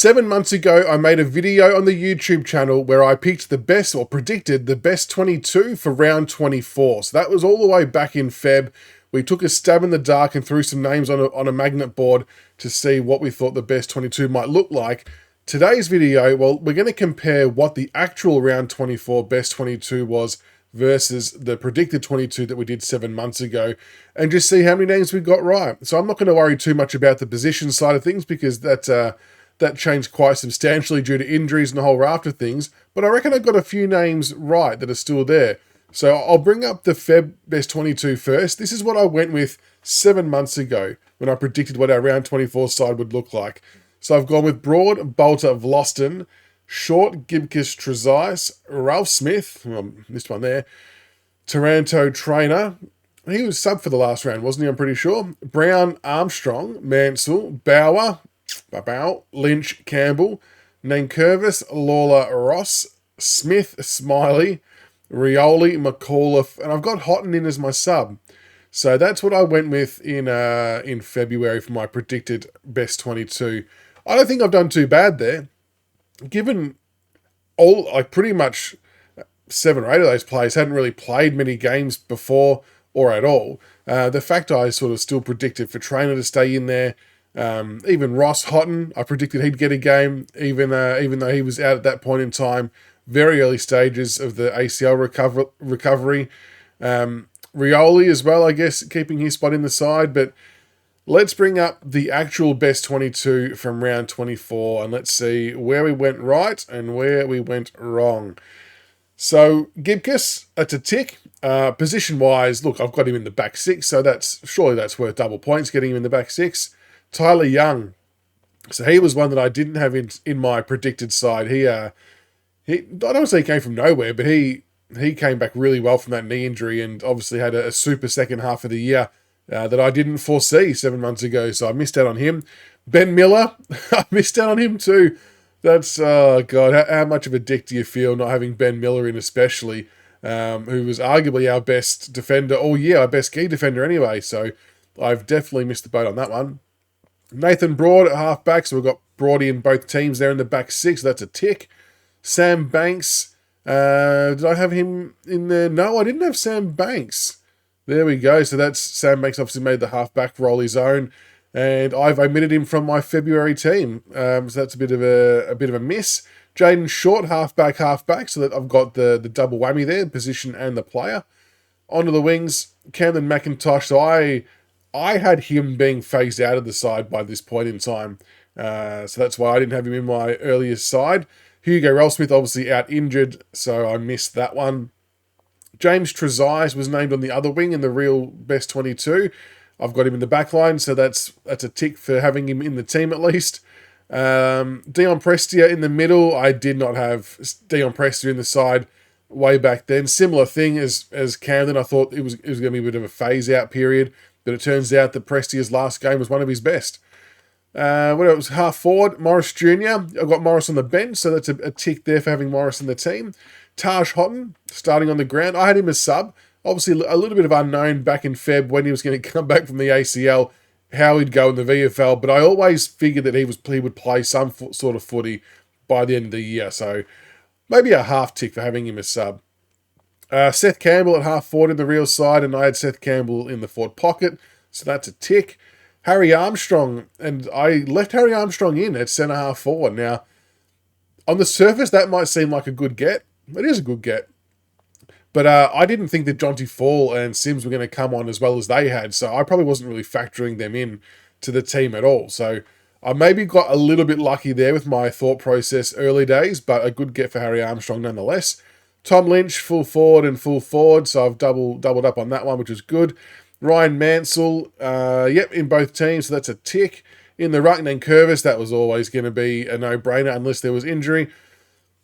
7 months ago, I made a video on the YouTube channel where I picked the best, or predicted the best 22 for round 24. So that was all the way back in Feb. We took a stab in the dark and threw some names on a magnet board to see what we thought the best 22 might look like. Today's video, well, we're going to compare what the actual round 24 best 22 was versus the predicted 22 that we did 7 months ago, and just see how many names we got right. So I'm not going to worry too much about the position side of things because that changed quite substantially due to injuries and a whole raft of things, but I reckon I got a few names right that are still there. So I'll bring up the Feb best 22 first. This is what I went with 7 months ago when I predicted what our round 24 side would look like. So I've gone with Broad, Bolter, Vlosten, Short, Gibcus, Trezise, Ralph Smith, missed one there, Taranto, Trainer. He was sub for the last round, wasn't he? I'm pretty sure. Brown, Armstrong, Mansell, Bauer, Lynch, Campbell, Nankervis, Lawler, Ross, Smith, Smiley, Rioli, McAuliffe, and I've got Houghton in as my sub. So that's what I went with in February for my predicted best 22. I don't think I've done too bad there. Given all, like pretty much 7 or 8 of those players hadn't really played many games before or at all. The fact I sort of still predicted for Trainer to stay in there. Even Ross Houghton, I predicted he'd get a game, even though he was out at that point in time, very early stages of the ACL recovery. Rioli as well, I guess, keeping his spot in the side, but let's bring up the actual best 22 from round 24 and let's see where we went right and where we went wrong. So Gibcus, that's a tick. Position-wise, look, I've got him in the back 6, so surely that's worth double points, getting him in the back 6. Tyler Young, so he was one that I didn't have in my predicted side. I don't want to say he came from nowhere, but he came back really well from that knee injury and obviously had a super second half of the year that I didn't foresee 7 months ago, so I missed out on him. Ben Miller, I missed out on him too. That's, oh God, how much of a dick do you feel not having Ben Miller in especially, who was arguably our best defender all year, our best key defender anyway, so I've definitely missed the boat on that one. Nathan Broad at half-back, so we've got Broady in both teams there in the back 6, so that's a tick. Sam Banks, did I have him in there? No, I didn't have Sam Banks. There we go. So that's Sam Banks obviously made the halfback role his own, and I've omitted him from my February team. So that's a bit of a miss. Jaden Short, halfback, so that I've got the double whammy there, position and the player. Onto the wings, Camden McIntosh. So I had him being phased out of the side by this point in time. So that's why I didn't have him in my earliest side. Hugo Ralsmith obviously out injured, so I missed that one. James Trezise was named on the other wing in the real best 22. I've got him in the back line, so that's a tick for having him in the team at least. Dion Prestia in the middle. I did not have Dion Prestia in the side way back then. Similar thing as Camden. I thought it was going to be a bit of a phase-out period, but it turns out that Prestia's last game was one of his best. What else? Half forward, Morris Jr. I've got Morris on the bench, so that's a tick there for having Morris in the team. Taj Houghton, starting on the ground. I had him as sub. Obviously, a little bit of unknown back in Feb when he was going to come back from the ACL, how he'd go in the VFL, but I always figured that he would play some sort of footy by the end of the year, so maybe a half tick for having him as sub. Seth Campbell at half forward in the real side, and I had Seth Campbell in the forward pocket, so that's a tick. Harry Armstrong, and I left Harry Armstrong in at centre half forward. Now, on the surface, that might seem like a good get. It is a good get. But I didn't think that Jonty Fall and Sims were going to come on as well as they had, so I probably wasn't really factoring them in to the team at all. So I maybe got a little bit lucky there with my thought process early days, but a good get for Harry Armstrong nonetheless. Tom Lynch, full forward, so I've doubled up on that one, which is good. Ryan Mansell, in both teams, so that's a tick. In the ruck, Nankervis, that was always going to be a no-brainer unless there was injury.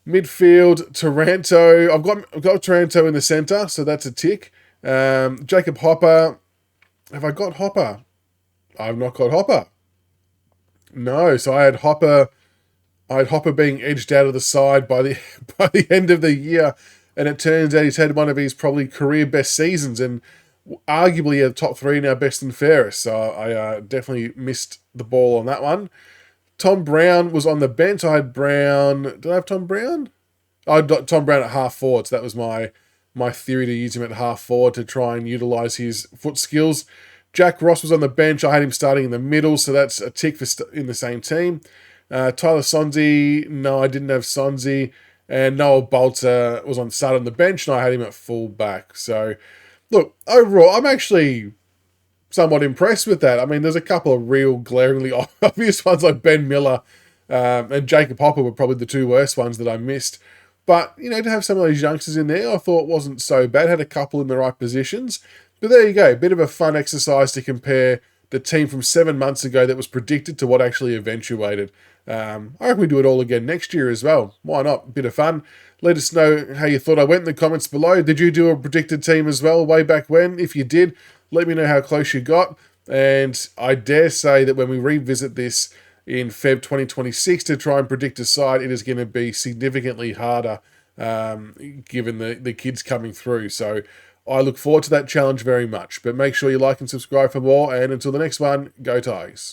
Midfield, Taranto. I've got Taranto in the centre, so that's a tick. Jacob Hopper. Have I got Hopper? I've not got Hopper. No, so I had Hopper being edged out of the side by the end of the year, and it turns out he's had one of his probably career best seasons, and arguably a top 3 now, best and fairest. So I definitely missed the ball on that one. Tom Brown was on the bench. I had Brown. Did I have Tom Brown? I had Tom Brown at half forward. So that was my theory, to use him at half forward to try and utilise his foot skills. Jack Ross was on the bench. I had him starting in the middle, so that's a tick for in the same team. Tyler Sonzi, no, I didn't have Sonzi. And Noel Bolter was on start on the bench, and I had him at full back. So, look, overall, I'm actually somewhat impressed with that. I mean, there's a couple of real glaringly obvious ones like Ben Miller and Jacob Hopper were probably the two worst ones that I missed. But, to have some of those youngsters in there, I thought wasn't so bad. Had a couple in the right positions. But there you go, a bit of a fun exercise to compare the team from 7 months ago that was predicted to what actually eventuated. I reckon we do it all again next year as well. Why not? Bit of fun. Let us know how you thought I went in the comments below. Did you do a predicted team as well way back when? If you did, let me know how close you got. And I dare say that when we revisit this in Feb 2026 to try and predict a side, it is going to be significantly harder given the kids coming through. So I look forward to that challenge very much. But make sure you like and subscribe for more. And until the next one, go Tigers.